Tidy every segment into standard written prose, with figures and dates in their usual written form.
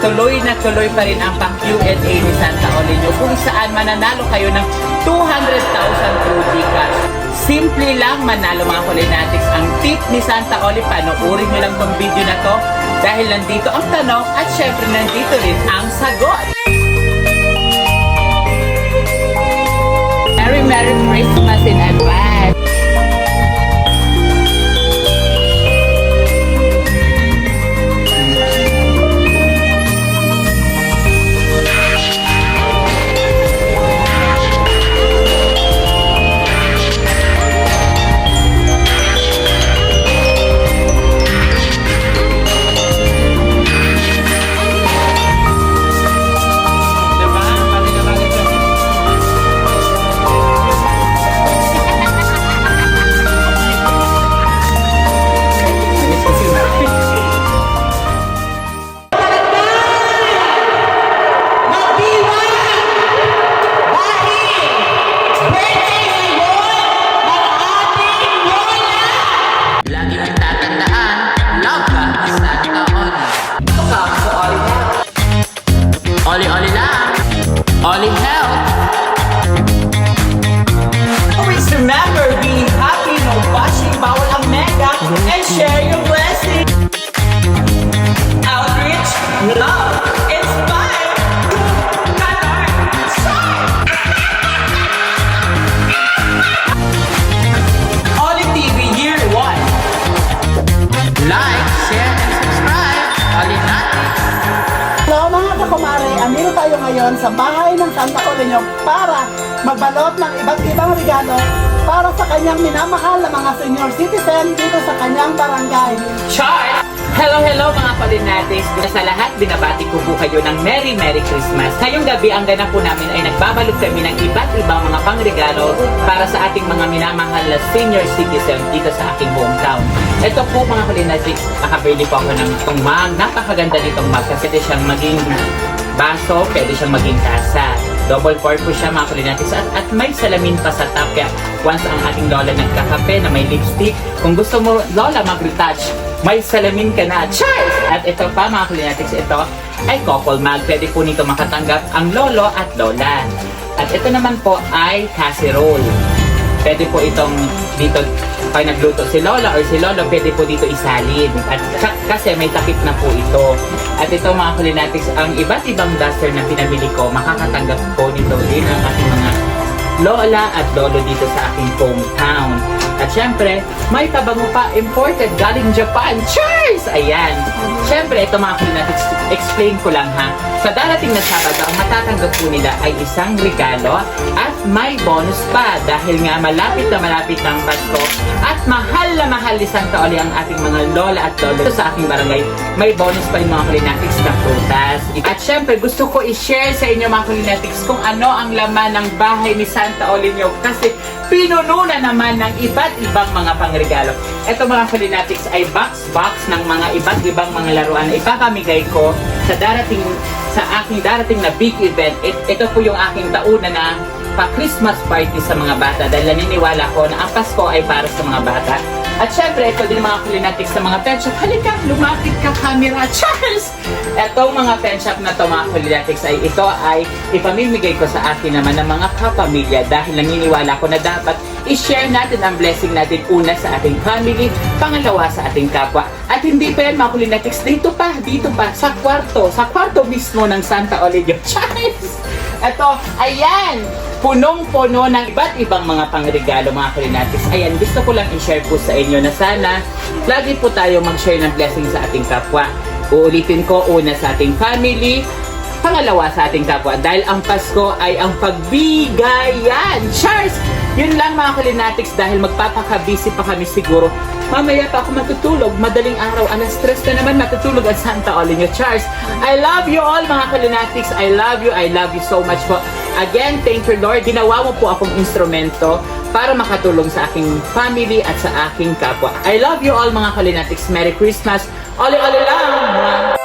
Tuloy na tuloy pa rin ang pang-Q&A ni Santa Olinio kung saan mananalo kayo ng 200,000 through GCash. Simple lang manalo mga Kulinatics. Ang tip ni Santa Oli, panoorin nyo lang tong video na to dahil nandito ang tanong at syempre nandito rin ang sagot. Merry Christmas in advance! Oli lang! Oli health! Always remember, be happy, no bashing, bawal ang mega, and share your blessing! Outreach, love, inspire, color, shine! Oli TV Year 1. Like, share, and subscribe! Oli natin! Hello mga kakumare, andito tayo ngayon sa bahay ng Santa Olinio para magbalot ng iba't ibang regalo para sa kanyang minamahal na mga senior citizen dito sa kanyang barangay. Char! Hello mga Kulinatics! Sa lahat, binabati ko po kayo ng Merry Christmas. Ngayong gabi, ang ganap po namin ay nagbabalot kami ng iba't ibang mga pangregalo para sa ating mga minamahal na senior citizen dito sa aking hometown. Ito po mga Kulinatics, nakabili po ako ng itong mug. Napakaganda nitong mug kasi pwede siyang maging baso, pwede siyang maging tasa. Double purpose siya mga Kulinatics at may salamin pa sa top. Kaya once ang ating lola nagkakape na may lipstick, kung gusto mo lola mag-retouch, may salamin ka na. Cheers! At ito pa mga Kulinatics, ito ay couple mug. Pwede po nito makatanggap ang lolo at lola. At ito naman po ay casserole. Pwede po itong dito, pag nagluto si lola or si lolo, pwede po dito isalin. At kasi may takip na po ito. At ito mga Kulinatics, ang iba't ibang duster na pinamili ko, makakatanggap po nito din ang ating mga lola at lolo dito sa aking hometown. At syempre, may pabango pa imported galing Japan. Cheers! Ayan. Syempre, ito mga Kulinatics, explain ko lang ha. Sa darating na Sabado, ang matatanggap po nila ay isang regalo at may bonus pa dahil nga malapit na ang Pasko at mahal na mahal ni Santa Oli ang ating mga lola at lolo sa aking barangay. May bonus pa rin mga Kulinatics na prutas. At syempre, gusto ko i-share sa inyo mga Kulinatics kung ano ang laman ng bahay ni Santa Olinio kasi pinuno na naman ng iba't ibang mga pangregalo. Ito mga Kulinatics ay box ng mga iba't ibang mga laruan na ipapamigay ko sa aking darating na big event. Ito po yung aking tauna na pa-Christmas party sa mga bata dahil naniniwala ko na ang Pasko ay para sa mga bata. At syempre, ito din mga Kulinatics sa mga pen shop. Halika, lumapit ka camera. Charles! Etong mga pen shop na to mga Kulinatics ay ito ay ipamimigay ko sa akin naman ng mga kapamilya dahil naniniwala ko na dapat i-share natin ang blessing natin una sa ating family, pangalawa sa ating kapwa. At hindi pa yan mga Kulinatics, dito pa, sa kwarto mismo ng Santa Olinio. Charles! Ito, ayan! Punong-puno ng iba't ibang mga pangregalo mga Kulinatics. Ayan, gusto ko lang i-share po sa inyo na sana lagi po tayo mag-share ng blessing sa ating kapwa. Uulitin ko, una sa ating family, pangalawa sa ating kapwa. Dahil ang Pasko ay ang pagbigayan. Cheers! Yun lang mga Kulinatics dahil magpapaka-busy pa kami siguro. Mamaya pa ako matutulog. Madaling araw, alas 3 na naman matutulog ang Santa Olinio. Cheers! I love you all mga Kulinatics. I love you so much po. Again, thank you Lord. Ginawa mo po akong instrumento para makatulong sa aking family at sa aking kapwa. I love you all mga Kalinatics. Merry Christmas! Oli-oli lang!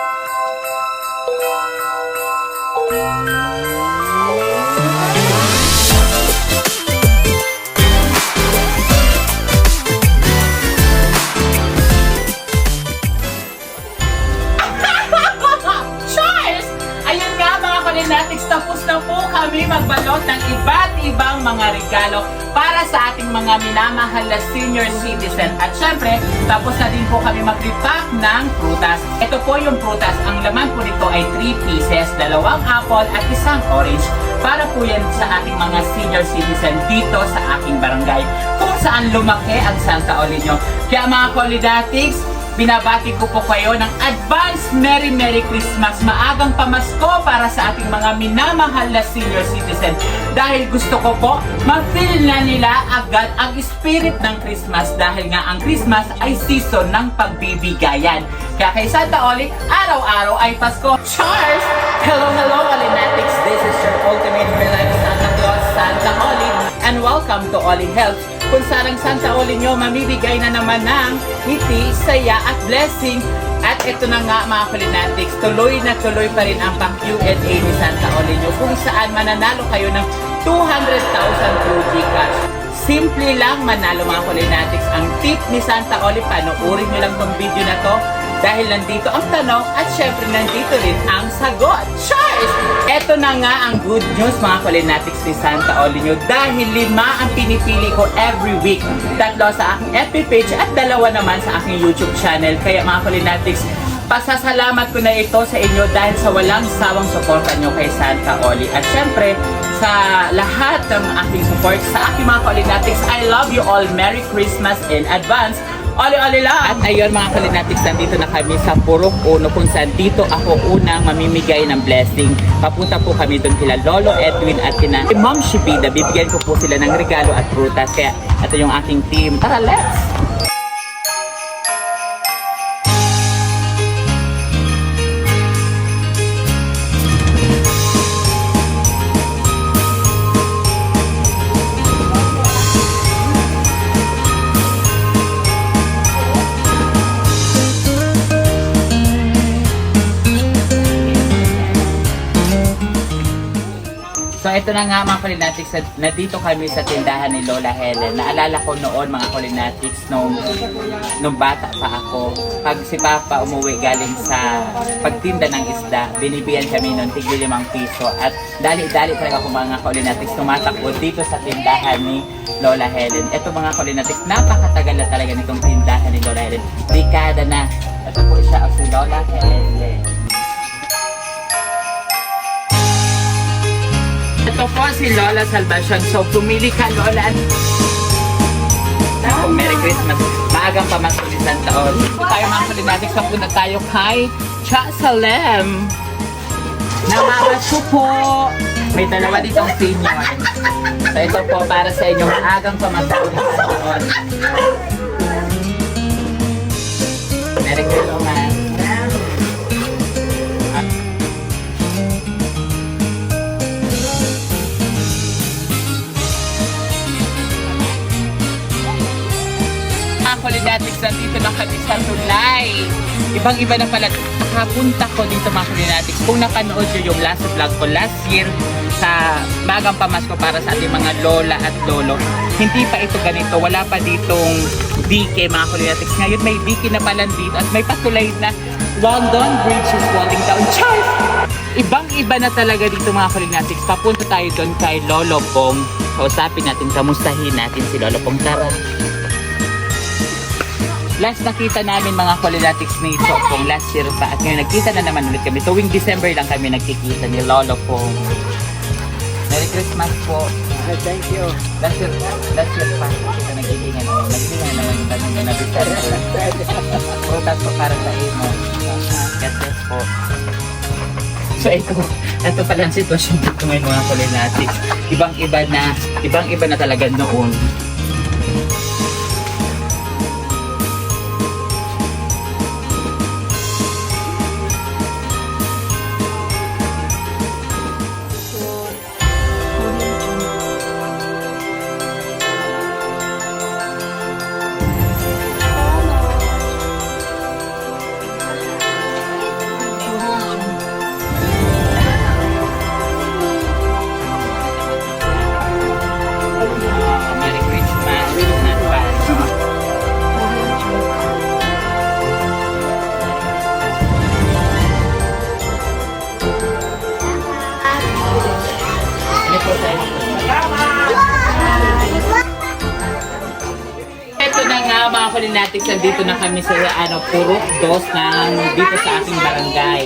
Cheers! Ayun nga mga Kalinatics, tapos na po kami magbalot ng iba't ibang mga regalo para sa ating mga minamahal na senior citizen. At syempre, tapos na din po kami mag-repack ng prutas. Ito po yung prutas. Ang laman po nito ay 3 pieces, 2 apple at 1 orange. Para po yan sa ating mga senior citizen dito sa aking barangay, kung saan lumaki ang Santa Olinyo. Kaya mga Kalinatics, binabati ko po kayo ng advance Merry Christmas, maagang pamasko para sa ating mga minamahal na senior citizen. Dahil gusto ko po, ma-feel na nila agad ang spirit ng Christmas dahil nga ang Christmas ay season ng pagbibigayan. Kaya kay Santa Oli, araw-araw ay Pasko. Cheers! Hello, Kalinatics! This is your ultimate real-life Santa Claus, Santa Oli. And welcome to Oli Health, kung saan ang Santa Oli nyo mamibigay na naman ng ngiti, saya at blessing. At ito na nga mga Kalinatics, tuloy na tuloy pa rin ang pang-Q&A ni Santa Oli nyo, kung saan mananalo kayo ng 200,000 through GCash. Simple lang manalo mga Kalinatics. Ang tip ni Santa Oli, panoorin nyo lang tong video na to dahil nandito ang tanong at syempre nandito rin ang sagot. Cheers! Ito na nga ang good news mga Kalinatics ni Santa Oli nyo dahil 5 ang pinipili ko every week. 3 sa aking FB page at 2 naman sa aking YouTube channel. Kaya mga Kalinatics, pasasalamat ko na ito sa inyo dahil sa walang sawang suporta nyo kay Santa Oli. At syempre, sa lahat ng aking support sa aking mga Kalinatics, I love you all. Merry Christmas in advance. Oli-oli lang! At ayun mga Kalinatics, nandito na kami sa Purok Uno kung saan dito ako unang mamimigay ng blessing. Papunta po kami doon kila Lolo Edwin at kina Ma'am Shibida. Bibigyan ko po sila ng regalo at prutas. Kaya ito yung aking team. Tara, let's! So ito na nga mga Kalinatics, nandito kami sa tindahan ni Lola Helen. Naalala ko noon mga Kalinatics nung bata pa ako. Pag si Papa umuwi galing sa pagtinda ng isda, binibiyan kami noon tig 5 piso. At dali-dali talaga ako mga Kalinatics tumatakbo dito sa tindahan ni Lola Helen. Ito mga Kalinatics, napakatagal na talaga nitong tindahan ni Lola Helen. Dekada na. Ito po siya si Lola Helen. Ito po si Lola Salvacion. So, pumili ka, Lola. Oh, Merry Christmas. Maagang pamasko ni Santa Oli. Tayo mga Kalinatics, punta tayo kay Cha Salem. Namamasko po. May 2 ditong senior. So, ito po para sa inyo. Maagang pamasko ni Santa Oli. Merry Christmas. Kalinatics, nandito na kami sa tulay. Ibang-iba na pala. Nakapunta ko dito mga Kalinatics. Kung napanood nyo yung last vlog ko last year sa Magang Pamasko para sa ating mga lola at lolo, hindi pa ito ganito. Wala pa ditong dike mga Kalinatics. Ngayon may dike na pala dito at may patulay na London Bridge is falling down. Charles! Ibang-iba na talaga dito mga Kalinatics. Papunta tayo doon kay Lolo Pong. Kausapin natin, kamustahin natin si Lolo Pong. Tara! Last nakita namin mga Kalinatics ni Sopong last year pa at ngayon nagkita na naman ulit kami. Tuwing December lang kami nagkikita ni Lolo Pong. Merry Christmas po. Thank you. Last year pa kita nagkikingan naman. Nagkikingan naman yung kami na nabisar ko. Prutas po para sa imo. God bless po. So ito pala ang sitwasyon dito ngayon mga Kalinatics. Ibang-iba na talaga noon. mga Kalinatics, nandito na kami sa Purok 2 ng dito sa ating barangay.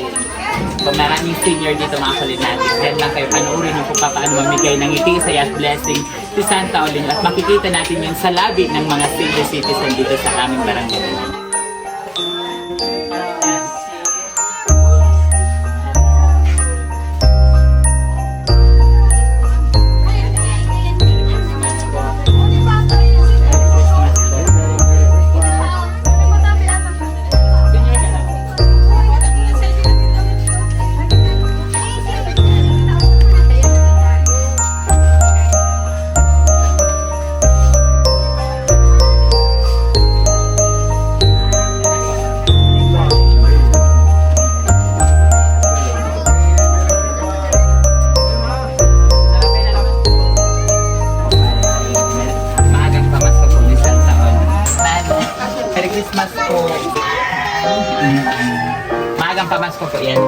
So maraming senior dito mga Kalinatics. Yan lang kayo panoorin yung kung paano mamigay ng ngiti, saya at blessing si Santa Olin. At makikita natin yun sa labi ng mga senior citizen dito sa aming barangay. Christmas po. Maagang pamasko po yan.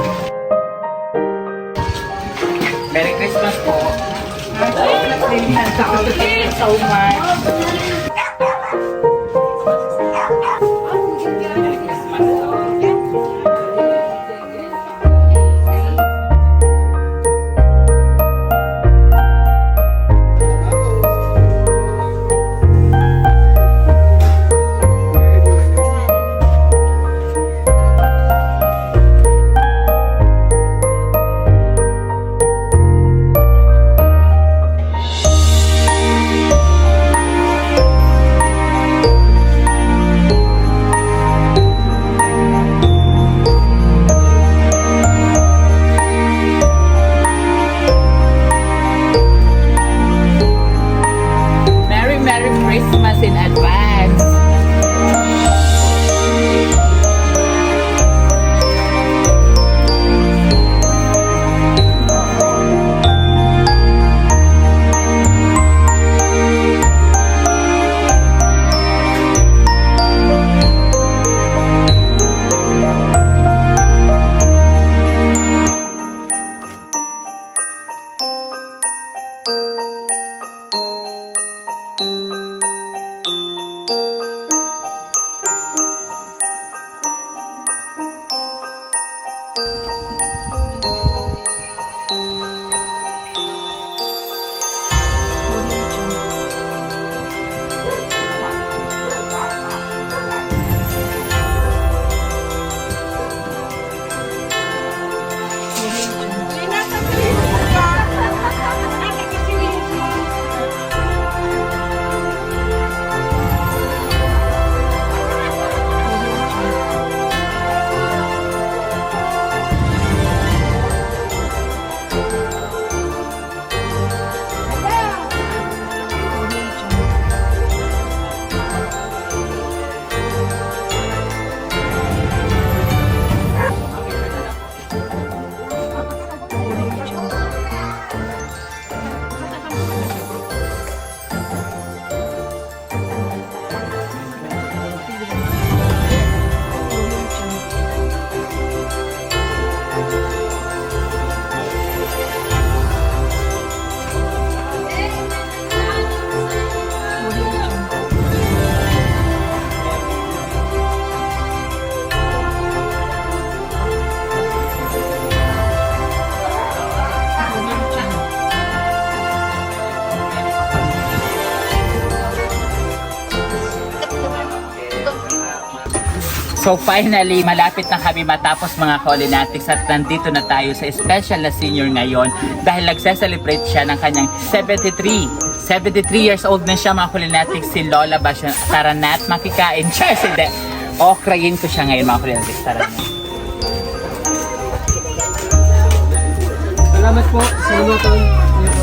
Merry Christmas po. Thank you so much. Merry Christmas po. Merry Christmas in advance. So finally, malapit na kami matapos mga Kalinatics at nandito na tayo sa special na senior ngayon dahil nagse-celebrate siya ng kanyang 73 years old na siya mga Kalinatics, si Lola Basyon. Tara na at makikain siya. Hindi. Okrayin ko siya ngayon mga Kalinatics. Tara na. Salamat po sa inyo po.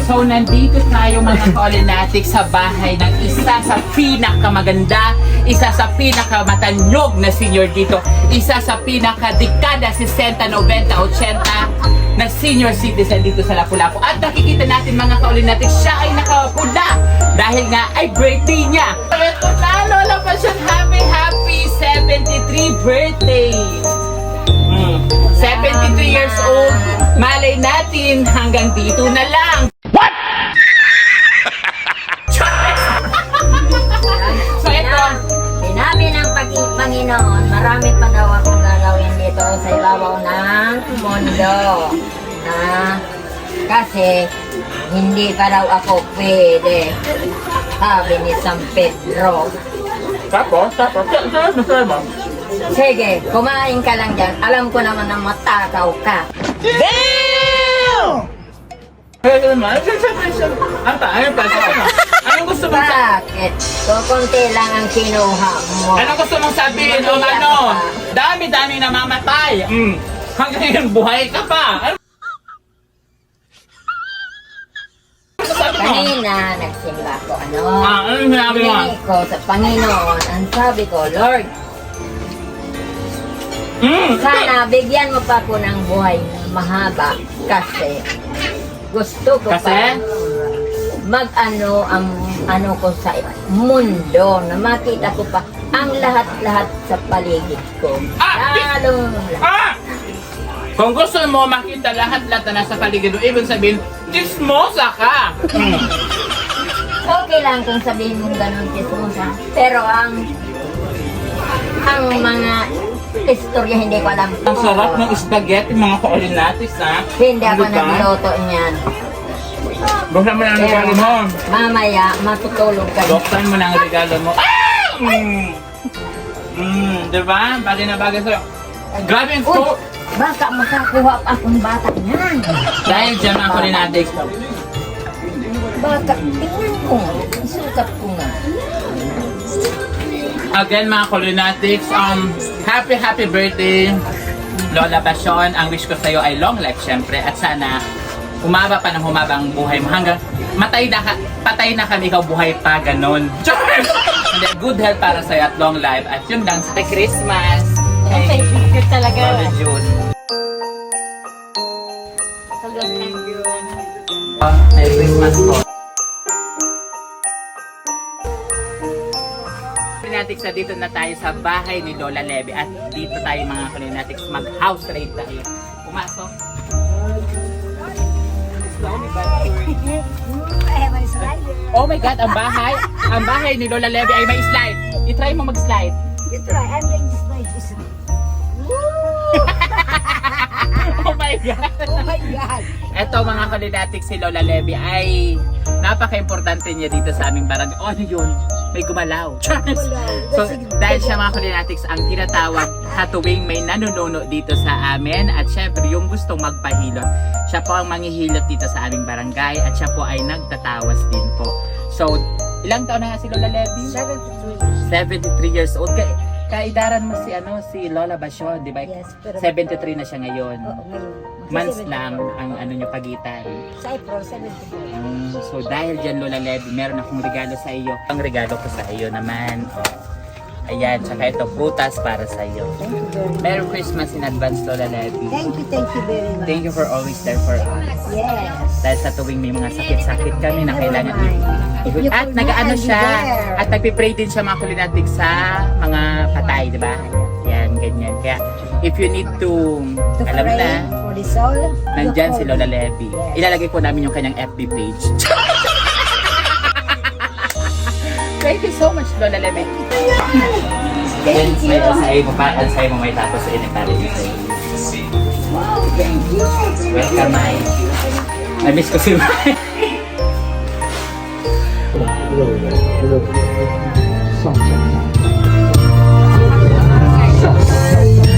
So nandito tayo mga Kalinatics sa bahay ng isa sa pinakamaganda, isa sa pinakamatanyog na senior dito, isa sa pinakadekada 60, 90, 80 na senior citizen dito sa Lapu-Lapu. At nakikita natin mga Kalinatics, siya ay nakapula dahil nga ay birthday niya. Ito na, Lola Basyon, happy 73 birthday! 73 years old, malay natin hanggang dito na lang. What? So ito, Panginoon, marami pa daw akong gagawin dito sa ibabaw ng mundo. Kasi hindi pa daw ako pwede. Sabi ni San Pedro. Tapos, masaya mo? Sige, kumain ka lang dyan. Alam ko naman na matakaw ka. Damn! Kaya naman, ang tayo pa. Anong gusto mo sa... Bakit? Kukunti lang ang kinuha mo. Anong gusto mong sabihin o ano? Dami-dami namamatay. Hanggang ngayon, buhay ka pa. Ano sabi mo? Kanina, nagsimba ko. Anong sinabi mo? Hiningi ko sa Panginoon. Ang sabi ko, Lord, sana bigyan mo pa ko ng buhay mahaba kasi gusto ko Kasi? pa mag-ano ang ano ko sa mundo na makita ko pa ang lahat-lahat sa paligid ko. Lalong Kung gusto mo makita lahat-lahat na nasa paligid mo, ibig sabihin, chismosa ka! okay lang kung sabihin mong ganun kismosa. Pero ang mga istorya hindi ko alam. Ang sarap ng spaghetti, mga kaolinatis, ha? Hindi ako Ano ba? nagluto niyan. Buksan mo na ang regalo mo. Mamaya, matutulog ka. Buksan mo na ang regalo mo. Diba? Bagay na bagay sa'yo. Grabe yung Uy, food. baka makakuha pa akong bata niyan. Dahil dyan mga kaolinatis. Baka, tingnan ko nga. Isukat ko nga. Again mga kaolinatis, happy birthday Lola Basyon. Ang wish ko sa'yo ay long life syempre. At sana humaba pa ng humaba ang buhay mo hanggang patay na kami, ikaw buhay pa, ganon. Hindi, good health para sa'yo at long life. At yun lang, sa Christmas. Thank you talaga. Lola June. Thank you. Merry Christmas po. Kalinatics, dito na tayo sa bahay ni Lola Levy at dito tayo mga Kalinatics mag-house raid tayo. Pumasok. Oh my God, ang bahay ni Lola Levy ay may slide. I-try mo mag-slide. You try. I'm going to slide this one. Oh my God. Oh my God. Eto mga Kalinatics, si Lola Levy ay napaka-importante niya dito sa aming barangay. Oh, ano yun? May gumalaw. So, dahil siya mga Kalinatics ang tinatawag sa tuwing may nanununo dito sa amin at syempre yung gustong magpahilot. Siya po ang manghihilot dito sa aming barangay at siya po ay nagtatawas din po. So, ilang taon na nga si Lola Levy? 73 years old. Kaidaran mo si Lola Basyon, di ba? Yes, pero 73 na siya ngayon. Oo, ngayon. Months lang ang ano nyo pagitan. Sa April 74. So dahil dyan Lola Levy, meron akong regalo sa iyo. Ang regalo ko sa iyo naman. Ayan, tsaka ito prutas para sa iyo. Thank you very much. Merry Christmas in advance Lola Levy. Thank you very much. Thank you for always there for us. Yes. Dahil sa tuwing may mga sakit-sakit kami na kailangan If you at could nag-ano be siya there. at nagpipray din siya mga Kalinatics sa mga patay, di ba? Yan, ganyan. Kaya if you need to alam mo na, for the soul. nandyan si Lola Levy. Ilalagay po namin yung kanyang FB page. Thank you so much, Lola Levy. Thank you. May mo may tapos sa inyo para dito. Wow, thank you. Welcome, Mai. I-miss ko si Mai.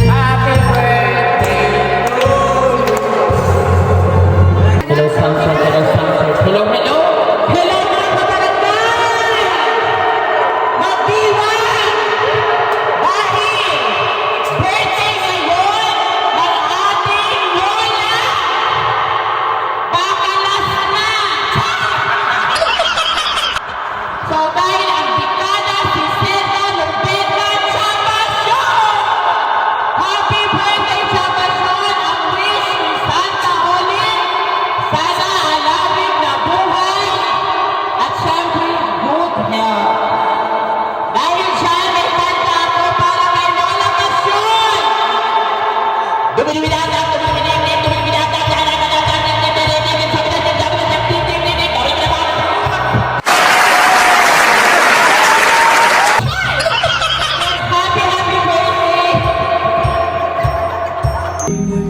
Happy birthday! Hello, sunshine. Hello, sunshine. Hello, hello! Hello, mga kabarangay! Magdiwang! Dahil birthday ngayon ng ating Lola! Pakalas na! So dahil ang dekada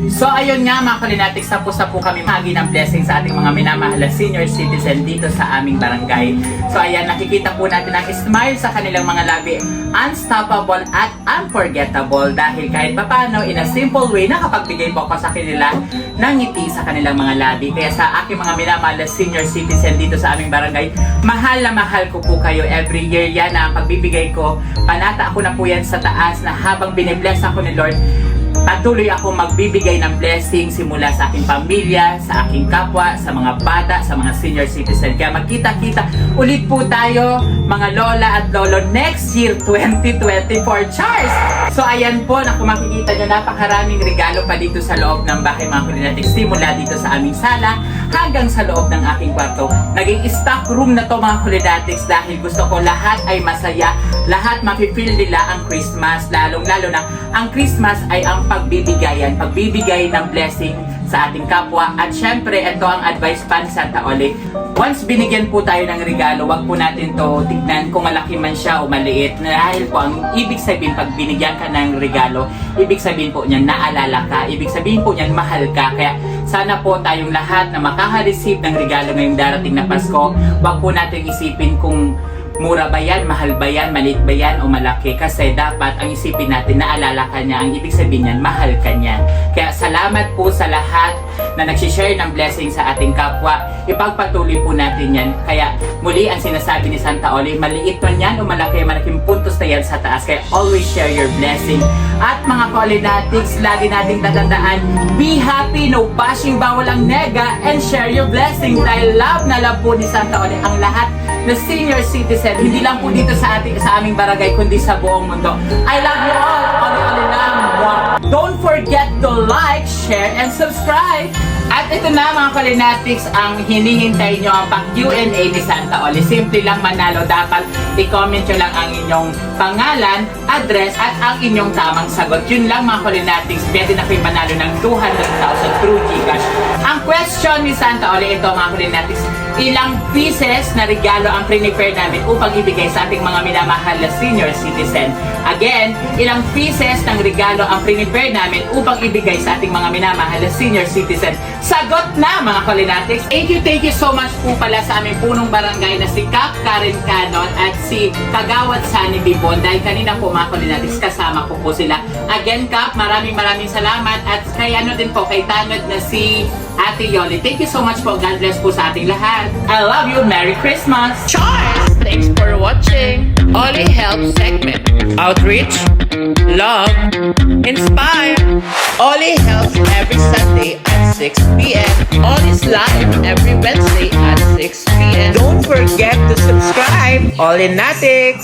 So ayun nga mga Kalinatics, tapos na po kami magi ng blessing sa ating mga minamahal na senior citizen dito sa aming barangay. So ayan, nakikita po natin ang smile sa kanilang mga labi, unstoppable at unforgettable, dahil kahit papano in a simple way nakapagbigay po ako sa kanila ng ngiti sa kanilang mga labi. Kaya sa aking mga minamahal na senior citizen dito sa aming barangay, mahal na mahal ko po kayo. Every year yan na ang pagbibigay ko, panata ako na po yan sa taas na habang binibless ako ni Lord, patuloy ako magbibigay ng blessing simula sa aking pamilya, sa aking kapwa, sa mga bata, sa mga senior citizen. Kaya magkita-kita ulit po tayo mga lola at lolo next year 2024. Cheers! So ayan po, na kung makikita nyo, napakaraming regalo pa dito sa loob ng bahay mga Kalinatics, simula dito sa aming sala hanggang sa loob ng aking kwarto. Naging stock room na to mga Kalinatics dahil gusto ko lahat ay masaya, lahat mapipil nila ang Christmas, lalong-lalo na ang Christmas ay ang pagbibigay ng blessing sa ating kapwa. At syempre, ito ang advice pa ni Santa Ole. Once binigyan po tayo ng regalo, wag po natin to tignan kung malaki man siya o maliit. Dahil po, ang ibig sabihin, pag binigyan ka ng regalo, ibig sabihin po niyan, naalala ka. Ibig sabihin po niyan, mahal ka. Kaya sana po tayong lahat na makaka-receive ng regalo ngayong darating na Pasko, wag po natin isipin kung mura ba yan, mahal ba yan, maliit ba yan o malaki, kasi dapat ang isipin natin, naalala ka niya, ang ibig sabihin niyan, mahal ka niya. Kaya salamat po sa lahat na nagsishare ng blessing sa ating kapwa. Ipagpatuloy po natin yan. Kaya muli ang sinasabi ni Santa Ole, maliit man yan o malaki, malaking puntos na yan sa taas. Kaya always share your blessing. At mga Kalinatics, lagi nating tatandaan, be happy, no bashing, bawal ang nega, and share your blessing. Dahil love na love po ni Santa Ole ang lahat na senior citizen, hindi lang po dito sa aming barangay, kundi sa buong mundo. I love you all. Oli-oli lang. Don't forget to like, share, and subscribe. At ito na mga Kalinatics, ang hinihintay nyo ang pag-Q&A ni Santa Ole. Simple lang manalo. Dapat i-comment nyo lang ang inyong pangalan, address, at ang inyong tamang sagot. Yun lang mga Kalinatics. Pwede na kayo manalo ng 200,000 through Gcash. Ang question ni Santa Ole, ito mga Kalinatics, ilang pieces na regalo ang prepare namin upang ibigay sa ating mga minamahal na senior citizen. Again, ilang pieces ng regalo ang prepare namin upang ibigay sa ating mga minamahal na senior citizen. Sagot na mga Kalinatics. Thank you so much po pala sa aming punong barangay na si Kap Karen Canon at si Kagawad Sunny Bibon. Dahil kanina po mga Kalinatics, kasama ko po sila. Again Kap, maraming salamat. At kay ano din po, kay Tanod na si Ate Yoli. Thank you so much po. God bless po sa ating lahat. I love you. Merry Christmas. Cheers! Thanks for watching Oli Help segment. Outreach, love, inspire. Oli helps every Sunday at 6 p.m. Oli's live every Wednesday at 6 p.m. Don't forget to subscribe. Kalinatics.